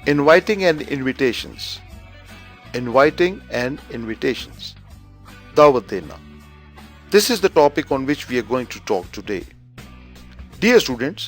Inviting and invitations. Inviting and invitations. Dawat dena. This is the topic on which we are going to talk today. Dear students,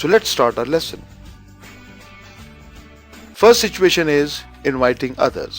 So let's start our lesson. First situation is inviting others.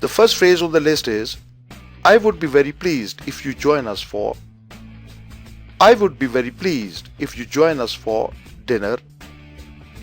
The first phrase on the list is I would be very pleased if you join us for I would be very pleased if you join us for dinner.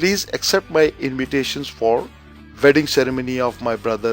Please accept my invitations for wedding ceremony of my brother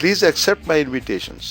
Please accept my invitations.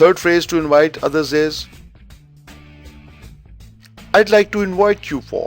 Third phrase to invite others is I'd like to invite you for.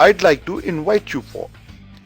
I'd like to invite you for.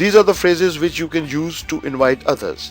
These are the phrases which you can use to invite others.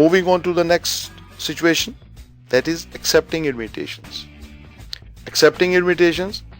Moving on to the next situation, that is accepting invitations. Accepting invitations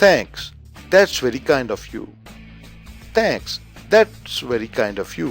Thanks, that's very kind of you. Thanks, that's very kind of you.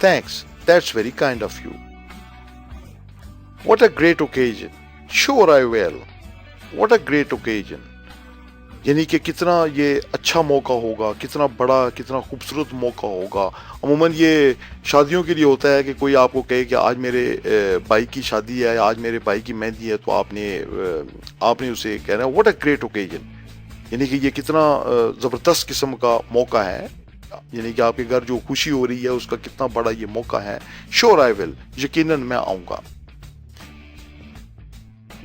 Thanks, that's very kind of you. What a great occasion. Sure I will. What a great occasion. یعنی کہ کتنا یہ اچھا موقع ہوگا، کتنا بڑا، کتنا خوبصورت موقع ہوگا. عموماً یہ شادیوں کے لیے ہوتا ہے کہ کوئی آپ کو کہے کہ آج میرے بھائی کی شادی ہے، آج میرے بھائی کی مہندی ہے، تو آپ نے اسے کہنا ہے واٹ اے گریٹ اوکیجن. یعنی کہ یہ کتنا زبردست قسم کا موقع ہے، یعنی کہ آپ کے گھر جو خوشی ہو رہی ہے اس کا کتنا بڑا یہ موقع ہے. شیور آئی ول، یقیناً میں آؤں گا.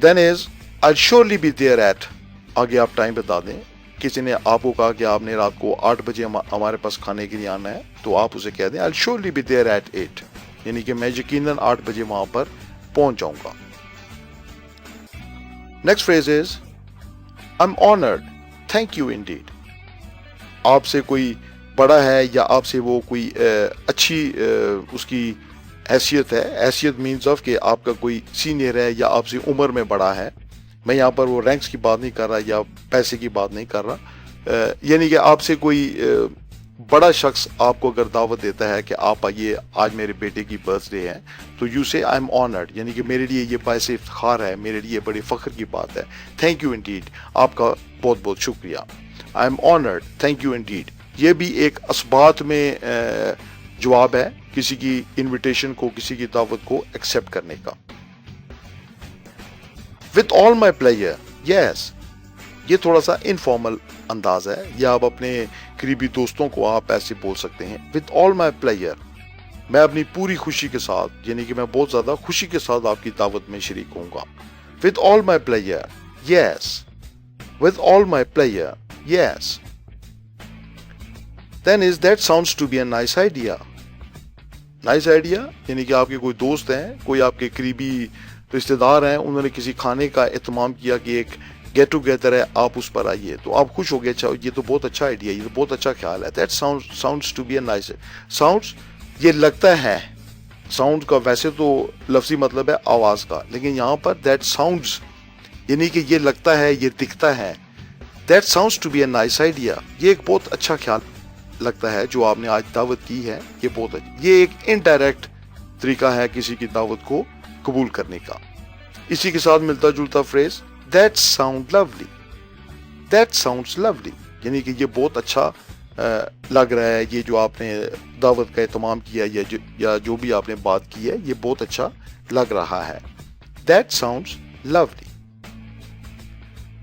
دین از آئی شیورلی بی دیئر ایٹ، آگے آپ ٹائم بتا دیں. کسی نے آپ کو کہا کہ آپ نے رات کو 8 بجے ہمارے پاس کھانے کے لیے آنا ہے، تو آپ اسے کہہ دیں آئی شیورلی بی دیئر ایٹ 8، یعنی کہ میں یقیناً 8 بجے وہاں پر پہنچ جاؤں گا. Next phrase is I am honoured, thank you indeed. آپ سے کوئی بڑا ہے یا آپ سے وہ کوئی اچھی اس کی حیثیت ہے. حیثیت مینز آف کہ آپ کا کوئی سینئر ہے یا آپ سے عمر میں بڑا ہے. میں یہاں پر وہ رینکس کی بات نہیں کر رہا یا پیسے کی بات نہیں کر رہا. یعنی کہ آپ سے کوئی بڑا شخص آپ کو اگر دعوت دیتا ہے کہ آپ آئیے، آج میرے بیٹے کی برتھ ڈے ہے، تو یو سے آئی ایم آنرڈ، یعنی کہ میرے لیے یہ باعث افتخار ہے، میرے لیے بڑے فخر کی بات ہے. تھینک یو انڈیڈ، آپ کا بہت بہت شکریہ. آئی am honoured, thank you indeed. یہ بھی ایک اثبات میں جواب ہے کسی کی انویٹیشن کو، کسی کی دعوت کو ایکسیپٹ کرنے کا. with all my pleasure، yes، یہ تھوڑا سا انفارمل انداز ہے، یا آپ اپنے قریبی دوستوں کو آپ ایسے بول سکتے ہیں with all my pleasure، میں اپنی پوری خوشی کے ساتھ، یعنی کہ میں بہت زیادہ خوشی کے ساتھ آپ کی دعوت میں شریک ہوں گا. with all my pleasure، yes، with all my pleasure، yes. then is that sounds to be a nice idea. nice idea یعنی کہ آپ کے کوئی دوست ہیں، کوئی آپ کے قریبی رشتہ دار ہیں، انہوں نے کسی کھانے کا اہتمام کیا کہ ایک گیٹ ٹوگیدر ہے، آپ اس پر آئیے، تو آپ خوش ہو گئے، اچھا یہ تو بہت اچھا آئیڈیا، یہ تو بہت اچھا خیال ہے. that sounds to be a nice. sounds یہ لگتا ہے. ساؤنڈ کا ویسے تو لفظی مطلب ہے آواز کا، لیکن یہاں پر that sounds یعنی کہ یہ لگتا ہے، یہ دکھتا ہے. that sounds to be a nice idea، یہ ایک بہت اچھا خیال لگتا ہے جو آپ نے آج دعوت کی ہے، یہ بہت اچھا. یہ ایک انڈائریکٹ طریقہ ہے کسی کی دعوت کو قبول کرنے کا. اسی کے ساتھ ملتا جلتا freeze that sound lovely، that sounds lovely، یعنی کہ یہ بہت اچھا لگ رہا ہے، یہ جو آپ نے دعوت کا اہتمام کیا یا جو بھی آپ نے بات کی ہے، یہ بہت اچھا لگ رہا ہے. that sounds lovely.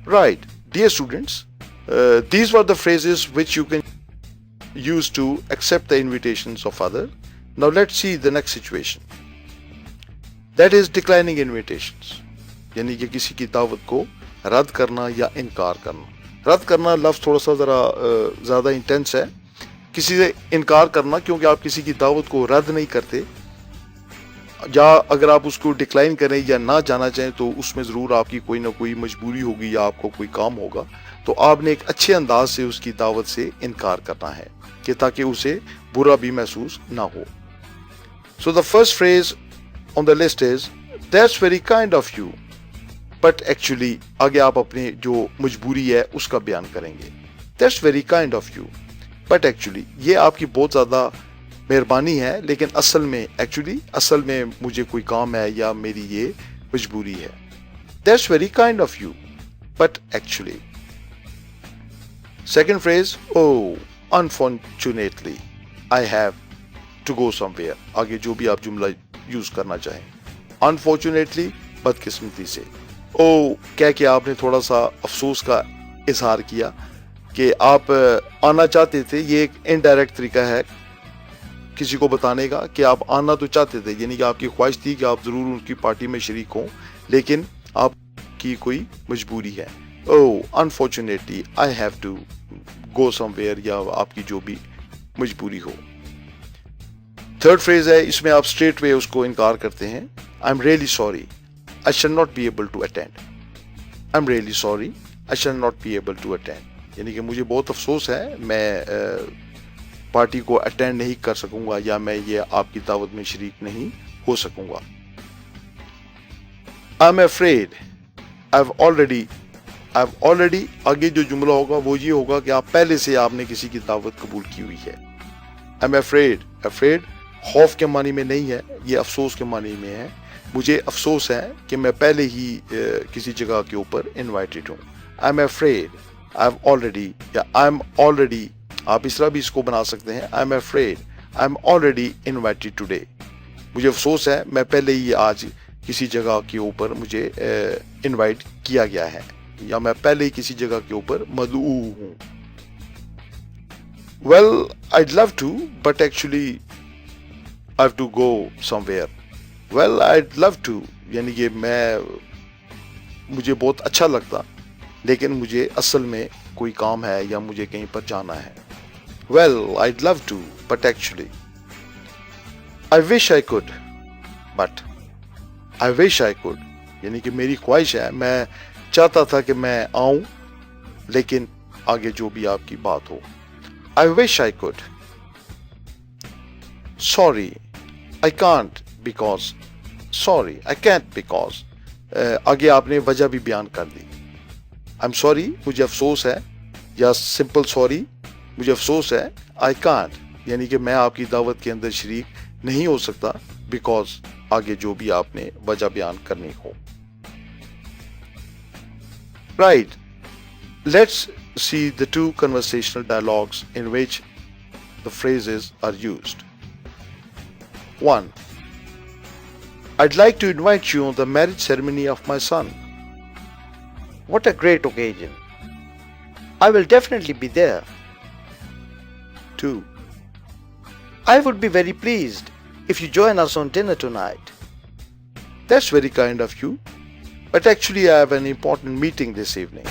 right, dear students, these were the phrases which you can use to accept the invitations of others. Now let's see the next situation. That is declining invitations، یعنی کہ کسی کی دعوت کو رد کرنا یا انکار کرنا. رد کرنا لفظ تھوڑا سا ذرا زیادہ انٹینس ہے. کسی سے انکار کرنا، کیونکہ آپ کسی کی دعوت کو رد نہیں کرتے، یا اگر آپ اس کو ڈکلائن کریں یا نہ جانا چاہیں تو اس میں ضرور آپ کی کوئی نہ کوئی مجبوری ہوگی یا آپ کو کوئی کام ہوگا، تو آپ نے ایک اچھے انداز سے اس کی دعوت سے انکار کرنا ہے کہ تاکہ اسے برا بھی محسوس نہ ہو. So the first phrase on the list is that's very kind of you but actually، آگے آپ اپنے جو مجبوری ہے اس کا بیان کریں گے. that's very kind of you but actually، یہ آپ کی بہت زیادہ مہربانی ہے، لیکن اصل میں مجھے کوئی کام ہے یا میری یہ مجبوری ہے. that's very kind of you but actually. second phrase، oh unfortunately I have to go somewhere، آگے جو بھی آپ جملہ یوز کرنا چاہیں. unfortunately بدقسمتی سے. کہہ کے آپ نے تھوڑا سا افسوس کا اظہار کیا کہ آپ آنا چاہتے تھے. یہ ایک انڈائریکٹ طریقہ ہے کسی کو بتانے کا کہ آپ آنا تو چاہتے تھے، یعنی کہ آپ کی خواہش تھی کہ آپ ضرور ان کی پارٹی میں شریک ہوں، لیکن آپ کی کوئی مجبوری ہے. unfortunately I have to go somewhere، یا آپ کی جو بھی مجبوری ہو. تھرڈ فریز ہے، اس میں آپ اسٹریٹ وے اس کو انکار کرتے ہیں. I'm really sorry I shall not be able to attend. I'm really sorry I shall not be able to attend، یعنی کہ مجھے بہت افسوس ہے، میں پارٹی کو اٹینڈ نہیں کر سکوں گا، یا میں یہ آپ کی دعوت میں شریک نہیں ہو سکوں گا. I'm afraid I've already، آگے جو جملہ ہوگا وہ یہ ہوگا کہ آپ پہلے سے آپ نے کسی کی دعوت قبول کی ہوئی ہے. I'm afraid خوف کے معنی میں نہیں ہے، یہ افسوس کے معنی میں ہے. مجھے افسوس ہے کہ میں پہلے ہی کسی جگہ کے اوپر انوائٹڈ ہوں. I'm afraid I'm already, آپ اس طرح بھی اس کو بنا سکتے ہیں, I'm afraid, I'm already invited today. مجھے افسوس ہے, میں پہلے ہی آج کسی جگہ کے اوپر مجھے انوائٹ کیا گیا ہے, یا میں پہلے ہی کسی جگہ کے اوپر مدعو ہوں. Well, I'd love to, but actually I have to go somewhere. Well, I'd love to, یعنی کہ مجھے بہت اچھا لگتا, لیکن مجھے اصل میں کوئی کام ہے یا مجھے کہیں پر جانا ہے. Well, I'd love to, but actually I wish I could, but I wish I could, یعنی کہ میری خواہش ہے, میں چاہتا تھا کہ میں آؤں, لیکن آگے جو بھی آپ کی بات ہو. I wish I could. Sorry, I can't because. Sorry, I can't because. آگے آپ نے وجہ بھی بیان کر دی. I'm sorry, مجھے افسوس ہے, یا simple sorry, مجھے افسوس ہے. I can't, یعنی کہ میں آپ کی دعوت کے اندر شریک نہیں ہو سکتا, because آگے جو بھی آپ نے وجہ بیان کرنی ہو. Right. Let's see the two conversational dialogues in which the phrases are used. 1. I'd like to invite you on the marriage ceremony of my son. What a great occasion. I will definitely be there. 2. I would be very pleased if you join us on dinner tonight. That's very kind of you, but actually I have an important meeting this evening.